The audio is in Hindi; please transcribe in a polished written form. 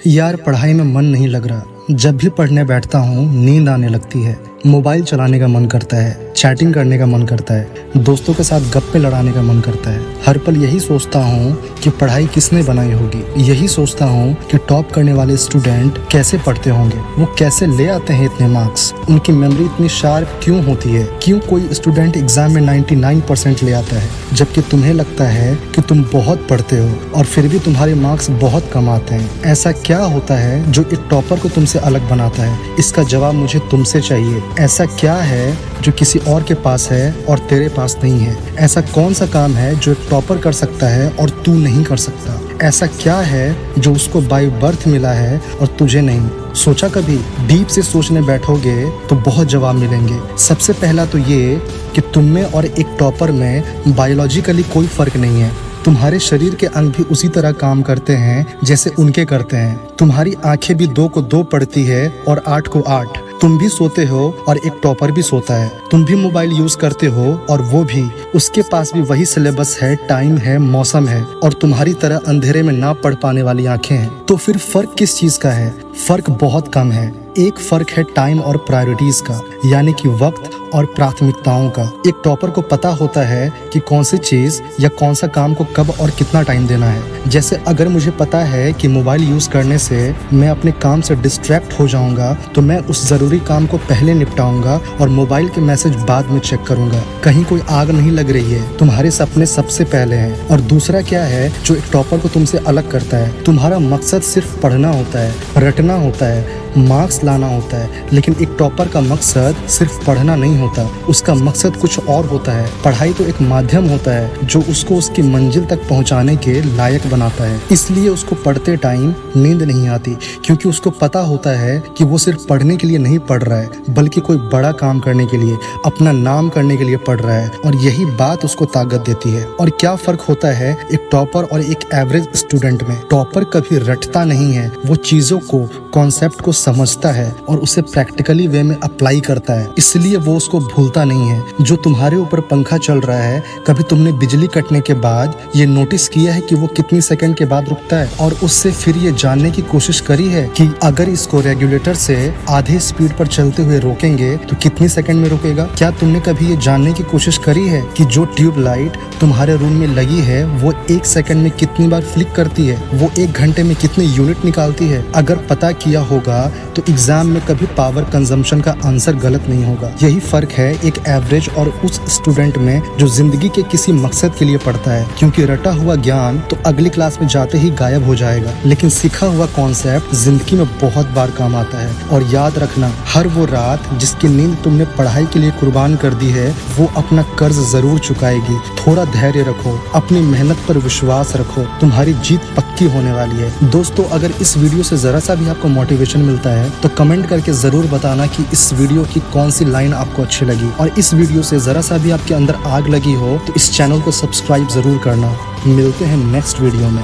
यार पढ़ाई में मन नहीं लग रहा। जब भी पढ़ने बैठता हूँ नींद आने लगती है। मोबाइल चलाने का मन करता है, चैटिंग करने का मन करता है, दोस्तों के साथ गप्पे लड़ाने का मन करता है। हर पल यही सोचता हूँ कि पढ़ाई किसने बनाई होगी। यही सोचता हूँ कि टॉप करने वाले स्टूडेंट कैसे पढ़ते होंगे, वो कैसे ले आते हैं इतने मार्क्स, उनकी मेमोरी इतनी शार्प क्यों होती है, क्यों कोई स्टूडेंट एग्जाम में 99% ले आता है जबकि तुम्हें लगता है कि तुम बहुत पढ़ते हो और फिर भी तुम्हारे मार्क्स बहुत कम आते हैं। ऐसा क्या होता है जो एक टॉपर को तुमसे अलग बनाता है? इसका जवाब मुझे तुमसे चाहिए। ऐसा क्या है जो किसी और के पास है और तेरे पास नहीं है? ऐसा कौन सा काम है जो एक टॉपर कर सकता है और तू नहीं कर सकता? ऐसा क्या है जो उसको बाय बर्थ मिला है और तुझे नहीं? सोचा कभी? डीप से सोचने बैठोगे तो बहुत जवाब मिलेंगे। सबसे पहला तो ये कि तुम में और एक टॉपर में बायोलॉजिकली कोई फर्क नहीं है। तुम्हारे शरीर के अंग भी उसी तरह काम करते हैं जैसे उनके करते हैं। तुम्हारी आंखें भी 2 को 2 पढ़ती है और 8 को 8। तुम भी सोते हो और एक टॉपर भी सोता है। तुम भी मोबाइल यूज करते हो और वो भी। उसके पास भी वही सिलेबस है, टाइम है, मौसम है और तुम्हारी तरह अंधेरे में ना पढ़ पाने वाली आंखें हैं। तो फिर फर्क किस चीज का है? फर्क बहुत कम है। एक फर्क है टाइम और प्रायोरिटीज का, यानी कि वक्त और प्राथमिकताओं का। एक टॉपर को पता होता है कि कौन सी चीज या कौन सा काम को कब और कितना टाइम देना है। जैसे अगर मुझे पता है कि मोबाइल यूज करने से मैं अपने काम से डिस्ट्रैक्ट हो जाऊंगा तो मैं उस जरूरी काम को पहले निपटाऊंगा और मोबाइल के मैसेज बाद में चेक करूंगा। कहीं कोई आग नहीं लग रही है, तुम्हारे सपने सबसे पहले हैं। और दूसरा क्या है जो एक टॉपर को तुमसे अलग करता है? तुम्हारा मकसद सिर्फ पढ़ना होता है, रटना होता है, मार्क्स लाना होता है। लेकिन एक टॉपर का मकसद सिर्फ पढ़ना नहीं होता, उसका मकसद कुछ और होता है। पढ़ाई तो एक माध्यम होता है जो उसको उसकी मंजिल तक पहुंचाने के लायक बनाता है। इसलिए उसको पढ़ते टाइम नींद नहीं आती, क्योंकि उसको पता होता है कि वो सिर्फ पढ़ने के लिए नहीं पढ़ रहा है बल्कि कोई बड़ा काम करने के लिए, अपना नाम करने के लिए पढ़ रहा है। और यही बात उसको ताकत देती है। और क्या फर्क होता है एक टॉपर और एक एवरेज स्टूडेंट में? टॉपर कभी रटता नहीं है, वो चीजों को, कॉन्सेप्ट को समझता है और उसे प्रैक्टिकली वे में अप्लाई करता है, इसलिए वो उसको भूलता नहीं है। जो तुम्हारे ऊपर पंखा चल रहा है, कभी तुमने बिजली कटने के बाद ये नोटिस किया है कि वो कितनी सेकंड के बाद रुकता है? और उससे फिर ये जानने की कोशिश करी है कि अगर इसको रेगुलेटर से आधे स्पीड पर चलते हुए रोकेंगे तो कितनी सेकंड में रुकेगा? क्या तुमने कभी ये जानने की कोशिश करी है कि जो ट्यूब लाइट तुम्हारे रूम में लगी है वो 1 सेकंड में कितनी बार फ्लिक करती है, वो 1 घंटे में कितने यूनिट निकालती है? अगर पता किया होगा तो एग्जाम में कभी पावर कंजम्पशन का आंसर गलत नहीं होगा। यही फर्क है एक एवरेज और उस स्टूडेंट में जो जिंदगी के किसी मकसद के लिए पढ़ता है। क्योंकि रटा हुआ ज्ञान तो अगली क्लास में जाते ही गायब हो जाएगा, लेकिन सीखा हुआ कॉन्सेप्ट जिंदगी में बहुत बार काम आता है। और याद रखना, हर वो रात जिसकी नींद तुमने पढ़ाई के लिए कुर्बान कर दी है वो अपना कर्ज जरूर चुकाएगी। थोड़ा धैर्य रखो, अपनी मेहनत पर विश्वास रखो, तुम्हारी जीत पक्की होने वाली है। दोस्तों, अगर इस वीडियो से जरा सा भी आपको मोटिवेशन मिलता है तो कमेंट करके जरूर बताना कि इस वीडियो की कौन सी लाइन आपको अच्छी लगी। और इस वीडियो से जरा सा भी आपके अंदर आग लगी हो तो इस चैनल को सब्सक्राइब जरूर करना। मिलते हैं नेक्स्ट वीडियो में।